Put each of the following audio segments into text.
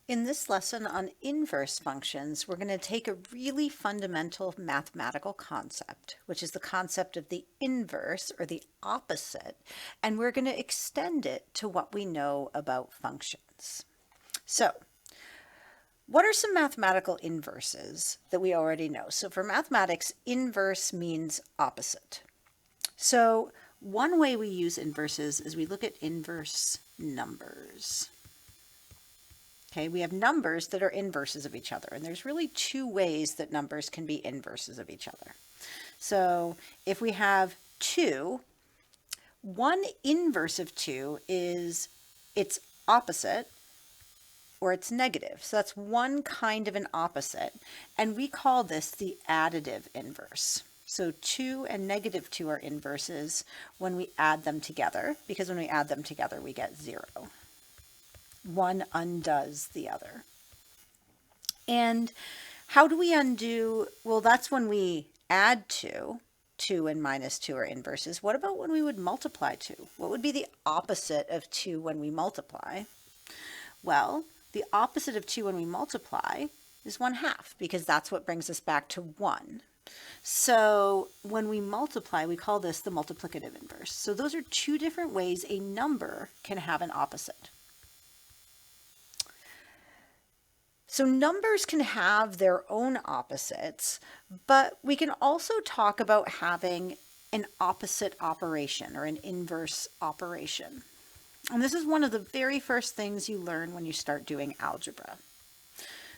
In this lesson on inverse functions, we're going to take a really fundamental mathematical concept, which is the concept of the inverse or the opposite, and we're going to extend it to what we know about functions. So, what are some mathematical inverses that we already know? So for mathematics, inverse means opposite. So one way we use inverses is we look at inverse numbers. Okay, we have numbers that are inverses of each other, and there's really two ways that numbers can be inverses of each other. So if we have 2, one inverse of 2 is its opposite or it's negative. So that's one kind of an opposite, and we call this the additive inverse. So 2 and negative 2 are inverses when we add them together, because when we add them together we get 0. One undoes the other. And how do we undo? Well, that's when we add 2. 2 and minus 2 are inverses. What about when we would multiply 2? What would be the opposite of 2 when we multiply? Well, the opposite of 2 when we multiply is 1/2, because that's what brings us back to 1. So when we multiply, we call this the multiplicative inverse. So those are two different ways a number can have an opposite. So numbers can have their own opposites, but we can also talk about having an opposite operation or an inverse operation. And this is one of the very first things you learn when you start doing algebra.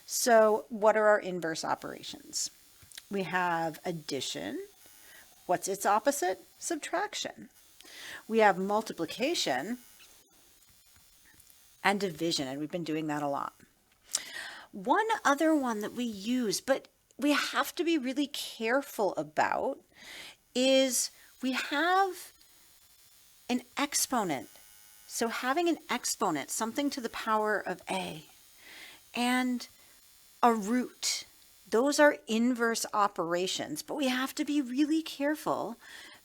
So what are our inverse operations? We have addition. What's its opposite? Subtraction. We have multiplication and division, and we've been doing that a lot. One other one that we use, but we have to be really careful about, is we have an exponent. So having an exponent, something to the power of a, and a root, those are inverse operations, but we have to be really careful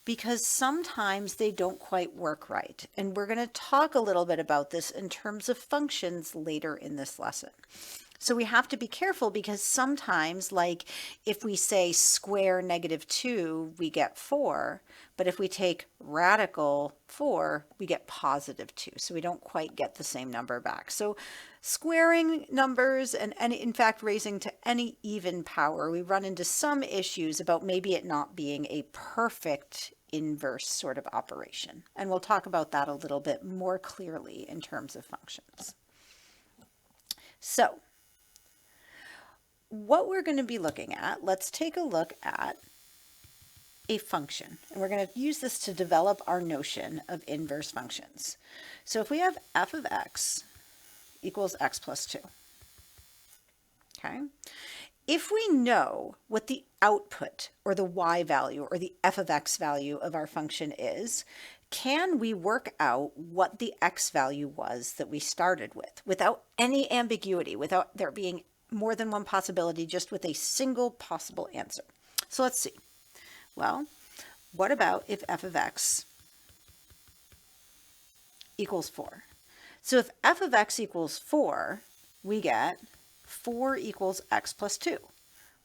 because sometimes they don't quite work right. And we're going to talk a little bit about this in terms of functions later in this lesson. So we have to be careful because sometimes, like if we say square -2, we get 4. But if we take radical 4, we get +2. So we don't quite get the same number back. So squaring numbers and in fact raising to any even power, we run into some issues about maybe it not being a perfect inverse sort of operation. And we'll talk about that a little bit more clearly in terms of functions. So what we're going to be looking at, let's take a look at a function. And we're going to use this to develop our notion of inverse functions. So if we have f of x equals x plus 2, okay? If we know what the output or the y value or the f of x value of our function is, can we work out what the x value was that we started with without any ambiguity, without there being more than one possibility, just with a single possible answer? So let's see. Well, what about if f of x equals 4? So if f of x equals 4, we get 4 equals x plus 2.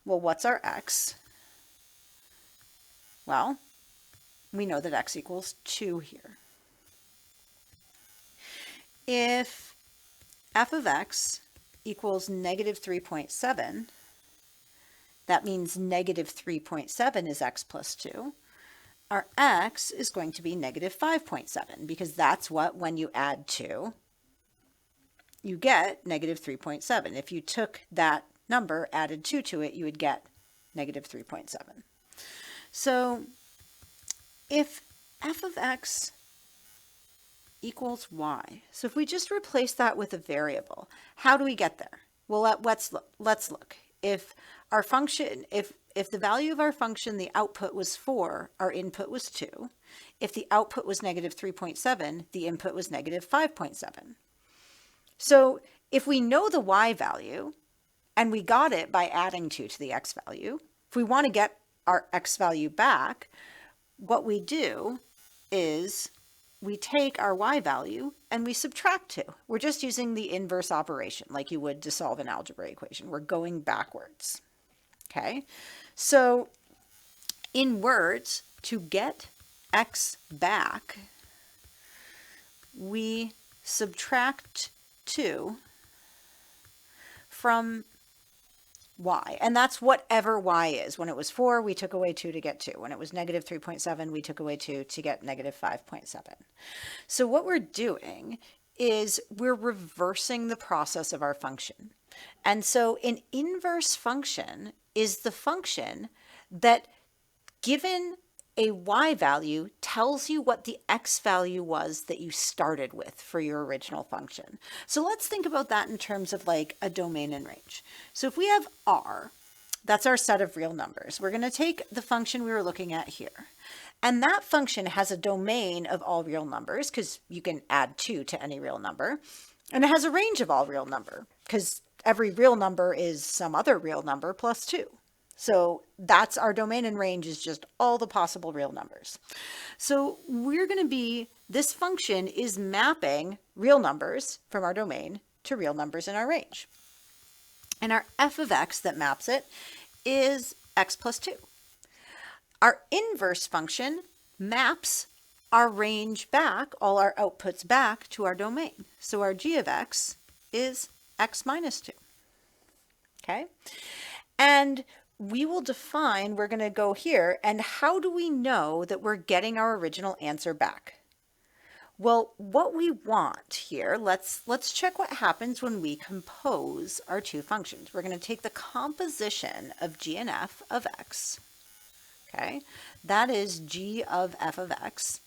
Well, what's our x? Well, we know that x equals 2 here. If f of x equals -3.7, that means -3.7 is x plus 2. Our x is going to be -5.7, because that's what, when you add 2, you get -3.7. If you took that number, added 2 to it, you would get -3.7. So if f of x equals y, so if we just replace that with a variable, how do we get there? Well, let's look. If our function, if the value of our function, the output was 4, our input was 2. If the output was -3.7, the input was -5.7. So if we know the y value, and we got it by adding 2 to the x value, if we want to get our x value back, what we do is we take our y value and we subtract 2. We're just using the inverse operation like you would to solve an algebraic equation. We're going backwards. Okay, so in words, to get x back, we subtract 2 from y, and that's whatever y is. When it was 4, we took away 2 to get 2. When it was negative 3.7, we took away 2 to get negative 5.7. So what we're doing is we're reversing the process of our function. And so an inverse function is the function that, given a y value, tells you what the x value was that you started with for your original function. So let's think about that in terms of like a domain and range. So if we have R, that's our set of real numbers. We're going to take the function we were looking at here. And that function has a domain of all real numbers, because you can add 2 to any real number. And it has a range of all real number, because every real number is some other real number plus 2. So that's our domain, and range is just all the possible real numbers. So we're going to be, this function is mapping real numbers from our domain to real numbers in our range. And our f of x that maps it is x plus 2. Our inverse function maps our range back, all our outputs back to our domain. So our g of x is x minus 2. Okay? And we will define, we're going to go here, and how do we know that we're getting our original answer back? Well, what we want here, let's check what happens when we compose our two functions. We're going to take the composition of g and f of x. Okay, that is g of f of x.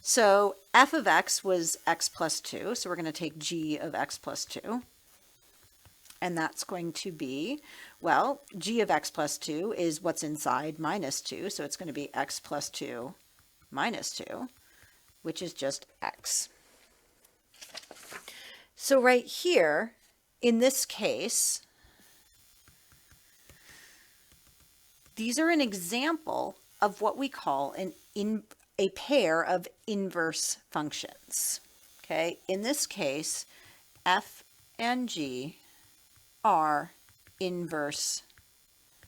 So f of x was x plus 2, so we're going to take g of x plus 2. And that's going to be, well, g of x plus 2 is what's inside minus 2, so it's going to be x plus 2 minus 2, which is just x. So right here, in this case, these are an example of what we call a pair of inverse functions. Okay, in this case, f and g are inverse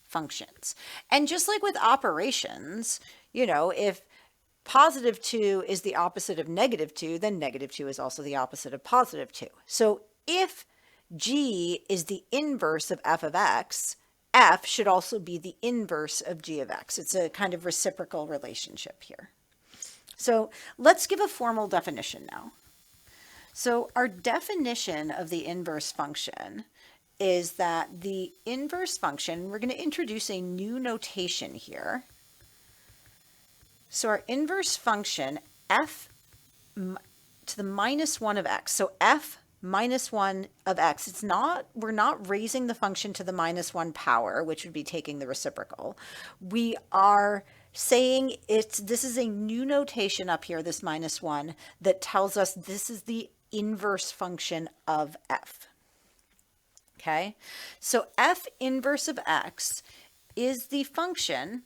functions. And just like with operations, you know, if positive 2 is the opposite of negative 2, then negative 2 is also the opposite of positive 2. So if g is the inverse of f of x, f should also be the inverse of g of x. It's a kind of reciprocal relationship here. So let's give a formal definition now. So our definition of the inverse function is that the inverse function, we're going to introduce a new notation here. So our inverse function, f to the minus 1 of x. So f minus 1 of x, we're not raising the function to the minus 1 power, which would be taking the reciprocal. We are saying this is a new notation up here, this minus 1, that tells us this is the inverse function of f. Okay, so f inverse of x is the function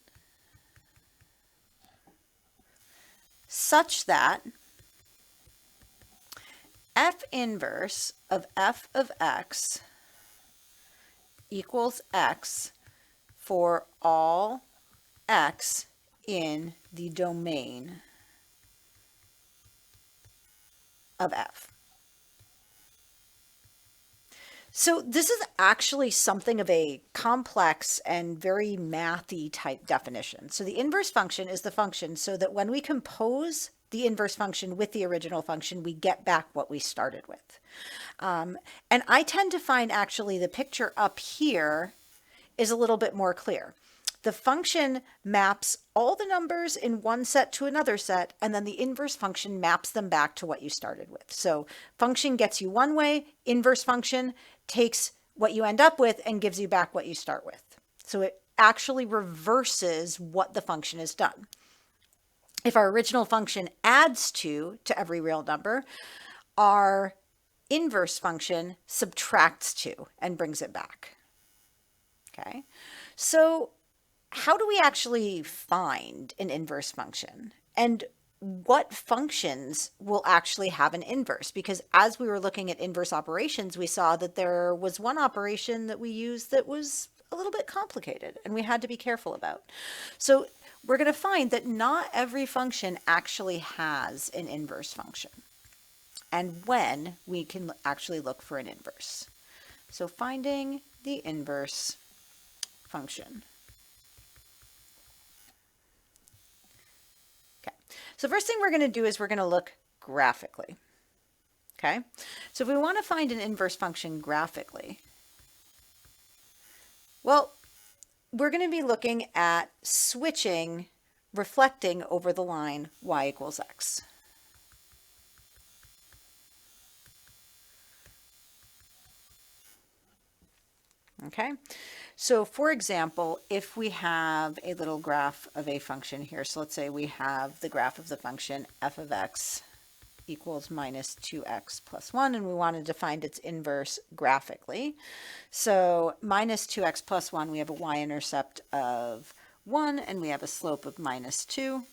such that f inverse of f of x equals x for all x in the domain of f. So this is actually something of a complex and very mathy type definition. So the inverse function is the function so that when we compose the inverse function with the original function, we get back what we started with. And I tend to find actually the picture up here is a little bit more clear. The function maps all the numbers in one set to another set, and then the inverse function maps them back to what you started with. So function gets you one way, inverse function takes what you end up with and gives you back what you start with. So it actually reverses what the function has done. If our original function adds 2 to every real number, our inverse function subtracts 2 and brings it back. Okay, so how do we actually find an inverse function? And what functions will actually have an inverse, because as we were looking at inverse operations, we saw that there was one operation that we used that was a little bit complicated and we had to be careful about. So we're going to find that not every function actually has an inverse function, and when we can actually look for an inverse. So finding the inverse function. Okay, so first thing we're going to do is we're going to look graphically. Okay, so if we want to find an inverse function graphically, well, we're going to be looking at switching, reflecting over the line y equals x. Okay, so for example, if we have a little graph of a function here, so let's say we have the graph of the function f of x equals minus 2x plus 1, and we wanted to find its inverse graphically. So minus 2x plus 1, we have a y-intercept of 1, and we have a slope of minus 2.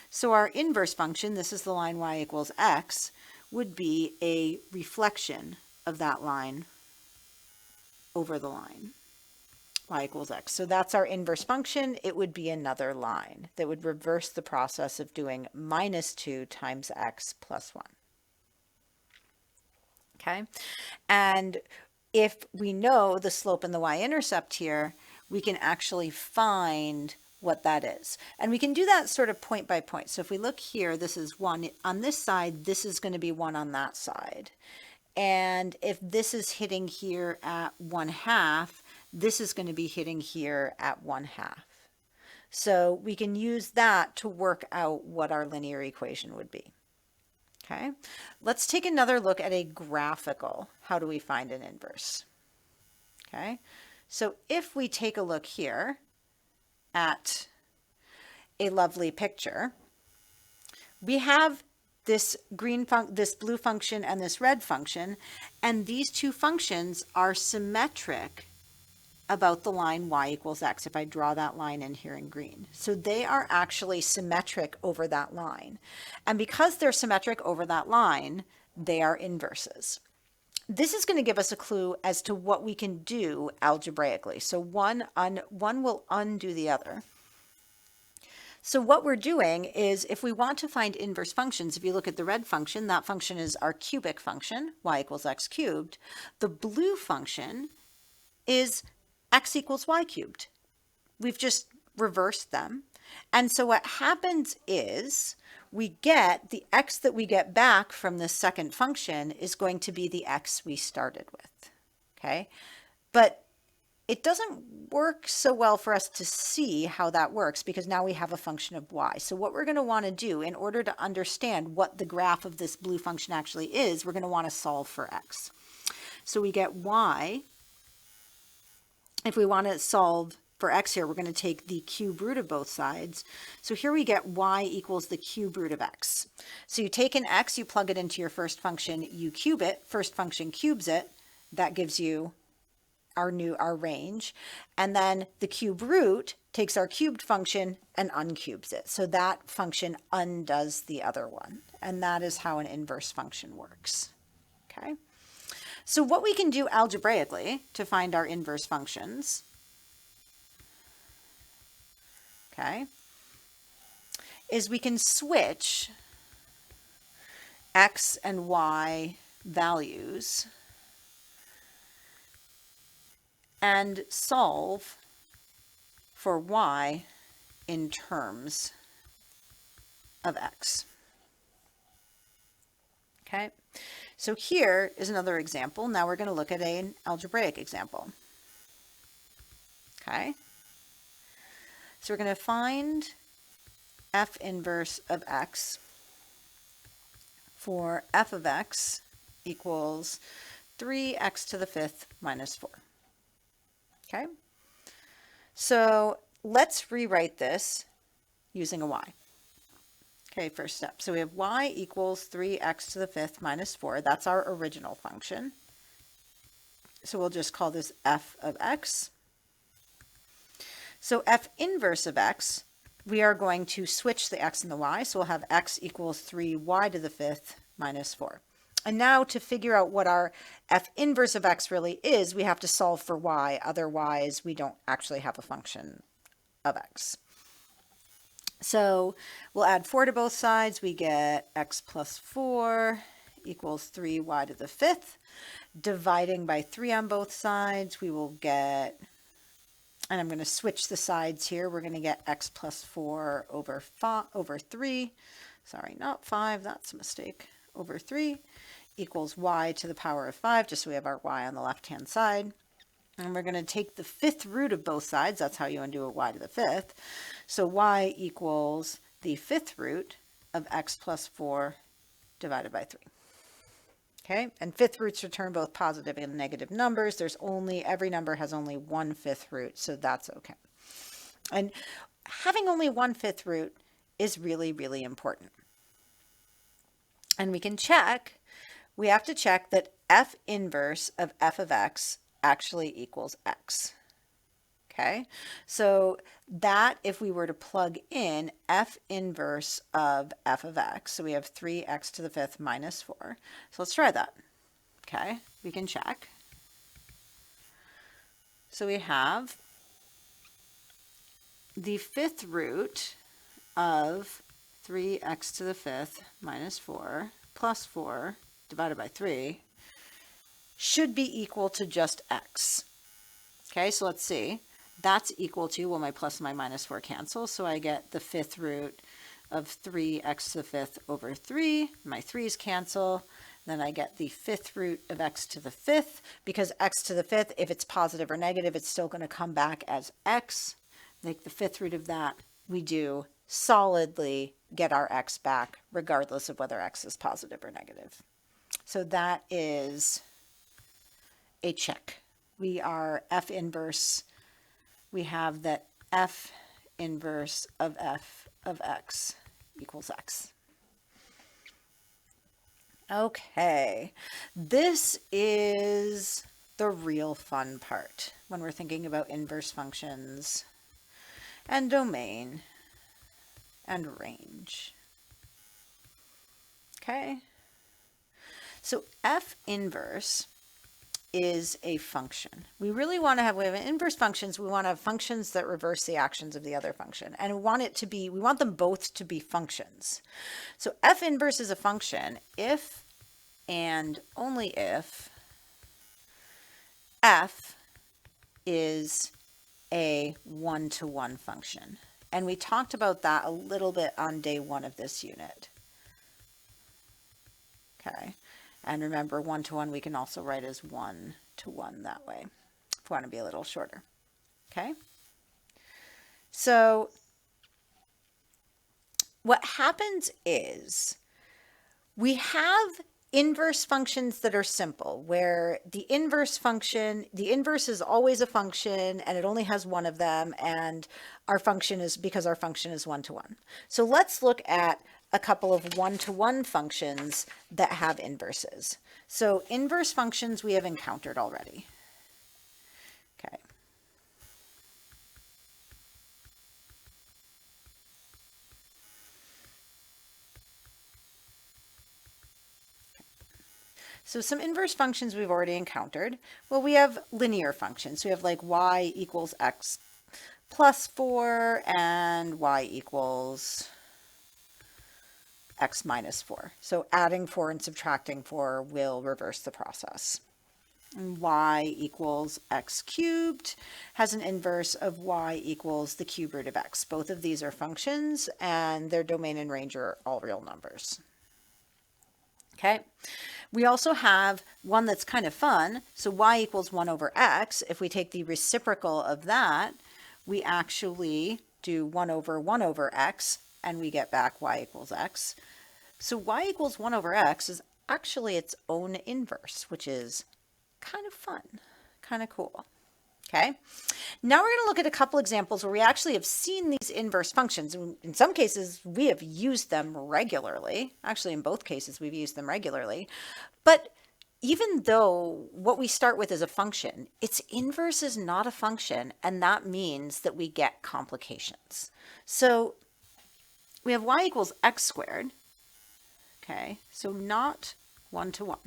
So our inverse function, this is the line y equals x, would be a reflection of that line over the line y equals x. So that's our inverse function. It would be another line that would reverse the process of doing minus 2 times x plus 1. Okay, and if we know the slope and the y-intercept here, we can actually find what that is. And we can do that sort of point by point. So if we look here, this is 1 on this side, this is going to be 1 on that side. And if this is hitting here at 1/2, this is going to be hitting here at 1/2. So we can use that to work out what our linear equation would be. Okay, let's take another look at a graphical. How do we find an inverse? Okay, so if we take a look here at a lovely picture, we have this this blue function and this red function, and these two functions are symmetric about the line y equals x, if I draw that line in here in green. So they are actually symmetric over that line. And because they're symmetric over that line, they are inverses. This is going to give us a clue as to what we can do algebraically. So one will undo the other. So what we're doing is, if we want to find inverse functions, if you look at the red function, that function is our cubic function, y equals x cubed. The blue function is x equals y cubed. We've just reversed them. And so what happens is we get the x that we get back from this second function is going to be the x we started with. Okay, but it doesn't work so well for us to see how that works, because now we have a function of y. So what we're going to want to do in order to understand what the graph of this blue function actually is, we're going to want to solve for x. So we get y. If we want to solve for x here, we're going to take the cube root of both sides. So here we get y equals the cube root of x. So you take an x, you plug it into your first function, you cube it, first function cubes it, that gives you our range, and then the cube root takes our cubed function and uncubes it. So that function undoes the other one, and that is how an inverse function works. Okay, so what we can do algebraically to find our inverse functions, okay, is we can switch x and y values and solve for y in terms of x. Okay, so here is another example. Now we're going to look at an algebraic example. Okay, so we're going to find f inverse of x for f of x equals 3x to the 5th minus 4. Okay, so let's rewrite this using a y. Okay, first step. So we have y equals 3x to the 5th minus 4. That's our original function. So we'll just call this f of x. So f inverse of x we are going to switch the x and the y. So we'll have x equals 3y to the fifth minus 4. And now to figure out what our f inverse of x really is, we have to solve for y. Otherwise, we don't actually have a function of x. So we'll add 4 to both sides. We get x plus 4 equals 3y to the fifth. Dividing by 3 on both sides, we will get, and I'm going to switch the sides here. We're going to get x plus 4 over 3. Sorry, not 5. That's a mistake. Over 3 equals y to the power of 5, just so we have our y on the left-hand side. And we're going to take the fifth root of both sides. That's how you undo a y to the fifth. So y equals the fifth root of x plus 4 divided by 3. Okay, and fifth roots return both positive and negative numbers. Every number has only one fifth root, so that's okay. And having only one fifth root is really, really important. And we can check, we have to check that f inverse of f of x actually equals x. Okay, so that if we were to plug in f inverse of f of x, so we have 3x to the fifth minus 4. So let's try that. Okay, we can check. So we have the fifth root of 3x to the fifth minus 4 plus 4 divided by 3 should be equal to just x. Okay, so let's see. That's equal to, well, my plus and my minus 4 cancel, so I get the fifth root of 3x to the fifth over 3. My 3's cancel. Then I get the fifth root of x to the fifth, because x to the fifth, if it's positive or negative, it's still going to come back as x. Like the fifth root of that, we do solidly get our x back, regardless of whether x is positive or negative. So that is a check. We are f inverse. We have that f inverse of f of x equals x. Okay, this is the real fun part when we're thinking about inverse functions and domain and range. Okay, so f inverse is a function. We really want to have, we have inverse functions. We want to have functions that reverse the actions of the other function. And we want them both to be functions. So f inverse is a function if and only if f is a one-to-one function. And we talked about that a little bit on day 1 of this unit. Okay. And remember, one-to-one we can also write as one-to-one that way, if we want to be a little shorter. Okay? So what happens is we have inverse functions that are simple, where the inverse is always a function and it only has one of them, and our function is, because our function is one-to-one. So let's look at a couple of one-to-one functions that have inverses. So inverse functions we have encountered already. Okay. So some inverse functions we've already encountered. Well, we have linear functions. We have like y equals x plus 4 and y equals x minus 4. So adding 4 and subtracting 4 will reverse the process. And y equals x cubed has an inverse of y equals the cube root of x. Both of these are functions and their domain and range are all real numbers. Okay. We also have one that's kind of fun. So y equals 1 over x. If we take the reciprocal of that, we actually do 1 over x, and we get back y equals x. So y equals 1 over x is actually its own inverse, which is kind of fun, kind of cool. Okay, now we're going to look at a couple examples where we actually have seen these inverse functions. In some cases, we have used them regularly. Actually, in both cases, we've used them regularly. But even though what we start with is a function, its inverse is not a function, and that means that we get complications. So we have y equals x squared, okay, so not 1 to 1.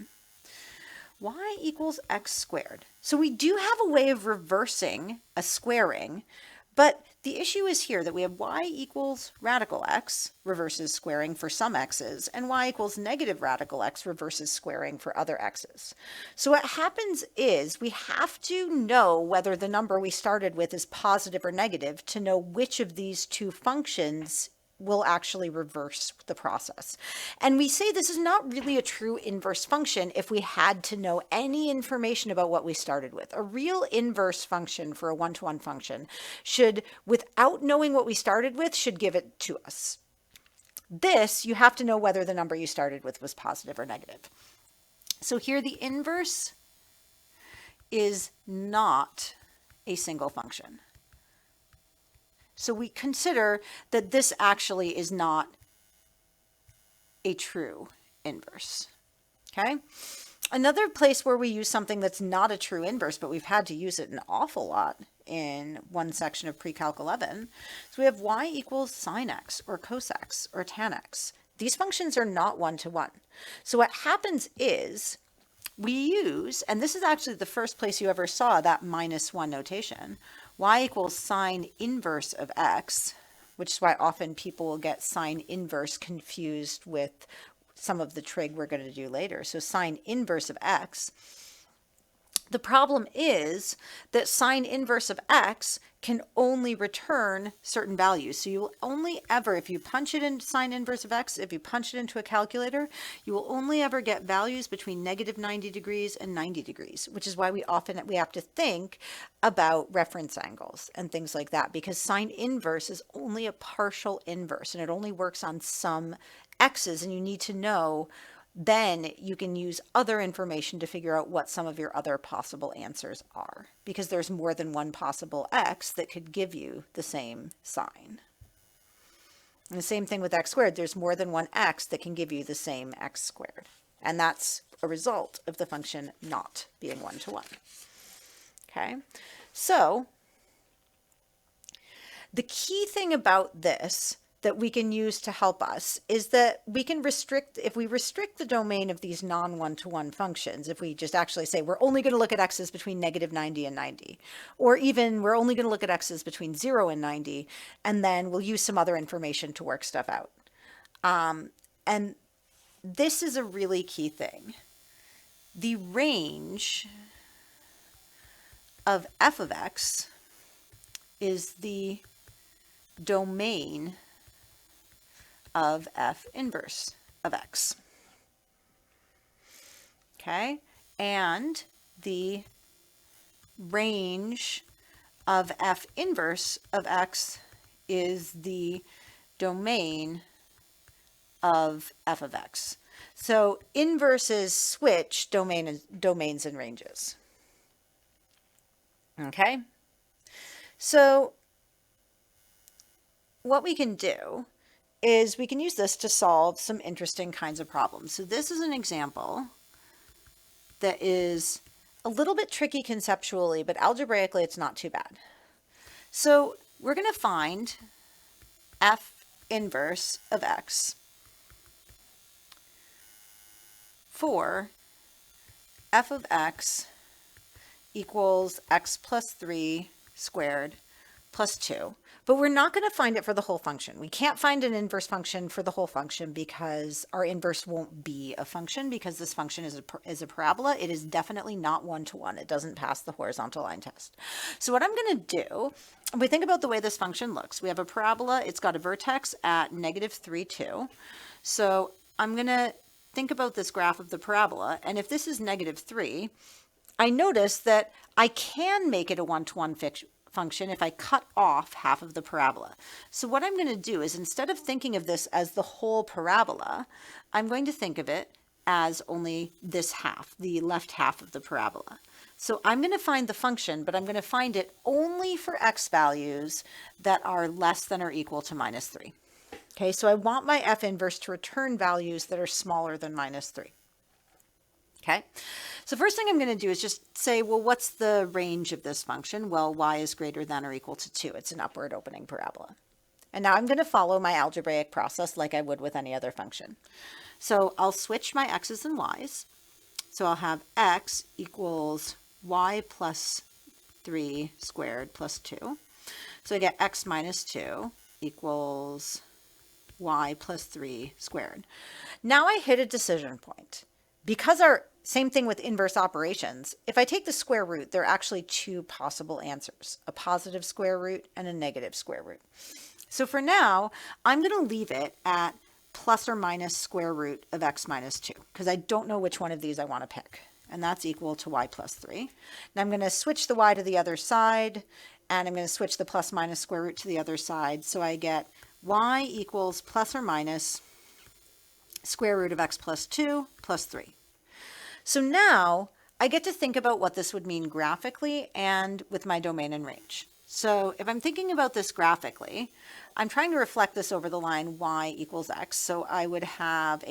Y equals x squared. So we do have a way of reversing a squaring, but the issue is here that we have y equals radical x reverses squaring for some x's, and y equals negative radical x reverses squaring for other x's. So what happens is we have to know whether the number we started with is positive or negative to know which of these two functions will actually reverse the process. And we say this is not really a true inverse function if we had to know any information about what we started with. A real inverse function for a one-to-one function should, without knowing what we started with, should give it to us. This, you have to know whether the number you started with was positive or negative. So here the inverse is not a single function. So we consider that this actually is not a true inverse, okay? Another place where we use something that's not a true inverse, but we've had to use it an awful lot in one section of pre-calc 11, so we have y equals sine x or cos x or tan x. These functions are not one-to-one. So what happens is we use, and this is actually the first place you ever saw that -1 notation, y equals sine inverse of x, which is why often people will get sine inverse confused with some of the trig we're going to do later. So sine inverse of x. The problem is that sine inverse of x can only return certain values. So you will only ever, if you punch it in sine inverse of x, if you punch it into a calculator, you will only ever get values between -90 degrees and 90 degrees, which is why we have to think about reference angles and things like that, because sine inverse is only a partial inverse and it only works on some x's, and you need to know. Then you can use other information to figure out what some of your other possible answers are, because there's more than one possible x that could give you the same sign. And the same thing with x squared. There's more than one x that can give you the same x squared. And that's a result of the function not being one-to-one. Okay, so the key thing about this that we can use to help us is that we can restrict, if we restrict the domain of these non-one-to-one functions, if we just actually say we're only going to look at x's between -90 and 90, or even we're only going to look at x's between 0 and 90, and then we'll use some other information to work stuff out. And this is a really key thing. The range of f of x is the domain of f inverse of x. Okay, and the range of f inverse of x is the domain of f of x. So inverses switch domains and ranges. Okay, so what we can do is we can use this to solve some interesting kinds of problems. So this is an example that is a little bit tricky conceptually, but algebraically it's not too bad. So we're going to find f inverse of x for f of x equals x plus 3 squared plus 2. But we're not going to find it for the whole function. We can't find an inverse function for the whole function because our inverse won't be a function, because this function is a parabola. It is definitely not one-to-one. It doesn't pass the horizontal line test. So what I'm going to do, if we think about the way this function looks, we have a parabola. It's got a vertex at -3, 2. So I'm going to think about this graph of the parabola. And if this is -3, I notice that I can make it a one-to-one function if I cut off half of the parabola. So what I'm going to do is, instead of thinking of this as the whole parabola, I'm going to think of it as only this half, the left half of the parabola. So I'm going to find the function, but I'm going to find it only for x values that are less than or equal to -3. Okay, so I want my f inverse to return values that are smaller than -3. Okay, so first thing I'm going to do is just say, well, what's the range of this function? Well, y is greater than or equal to 2. It's an upward opening parabola. And now I'm going to follow my algebraic process like I would with any other function. So I'll switch my x's and y's. So I'll have x equals y plus 3 squared plus 2. So I get x minus 2 equals y plus 3 squared. Now I hit a decision point. Because same thing with inverse operations, if I take the square root, there are actually two possible answers, a positive square root and a negative square root. So for now, I'm going to leave it at plus or minus square root of x minus 2, because I don't know which one of these I want to pick. And that's equal to y plus 3. Now I'm going to switch the y to the other side, and I'm going to switch the plus minus square root to the other side. So I get y equals plus or minus square root of x plus 2 plus 3. So now I get to think about what this would mean graphically and with my domain and range. So if I'm thinking about this graphically, I'm trying to reflect this over the line y equals x. So I would have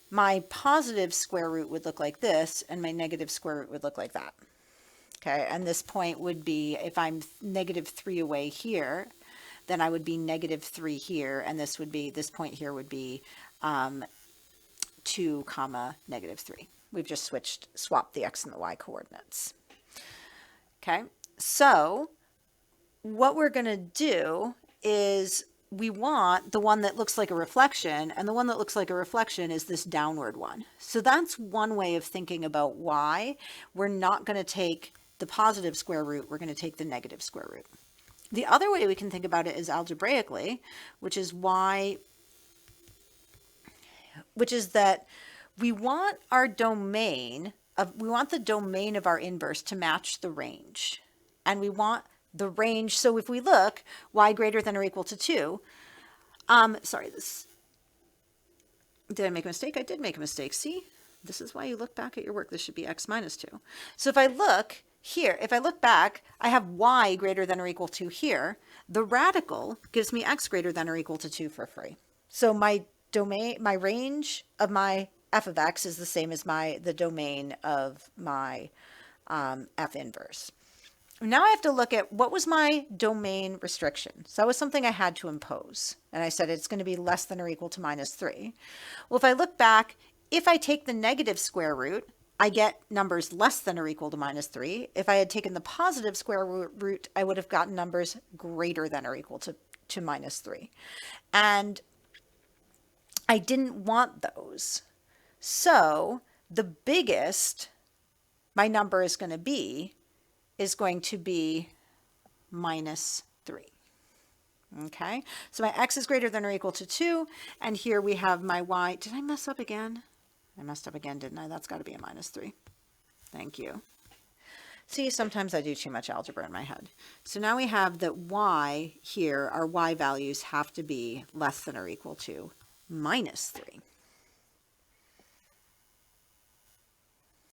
my positive square root would look like this, and my negative square root would look like that. Okay, and this point would be, if I'm negative 3 away here, then I would be negative 3 here, and this point here would be 2 comma negative 3. We've just swapped the x and the y coordinates. Okay, so what we're going to do is we want the one that looks like a reflection, and the one that looks like a reflection is this downward one. So that's one way of thinking about y. We're not going to take the positive square root, we're going to take the negative square root. The other way we can think about it is algebraically, which is that we want our domain we want the domain of our inverse to match the range. And we want the range, so if we look, y greater than or equal to 2, did I make a mistake? I did make a mistake. See, this is why you look back at your work. This should be x minus 2. So if I look here, if I look back, I have y greater than or equal to here. The radical gives me x greater than or equal to 2 for free. So my range of my f of x is the same as the domain of my f inverse. Now I have to look at what was my domain restriction. So that was something I had to impose. And I said it's going to be less than or equal to minus 3. Well, if I look back, if I take the negative square root, I get numbers less than or equal to minus 3. If I had taken the positive square root, I would have gotten numbers greater than or equal to minus 3. And I didn't want those. So the biggest my number is going to be minus 3. Okay, so my x is greater than or equal to 2, and here we have my y. Did I mess up again? I messed up again, didn't I? That's got to be a minus 3. Thank you. See, sometimes I do too much algebra in my head. So now we have that y here, our y values have to be less than or equal to minus 3.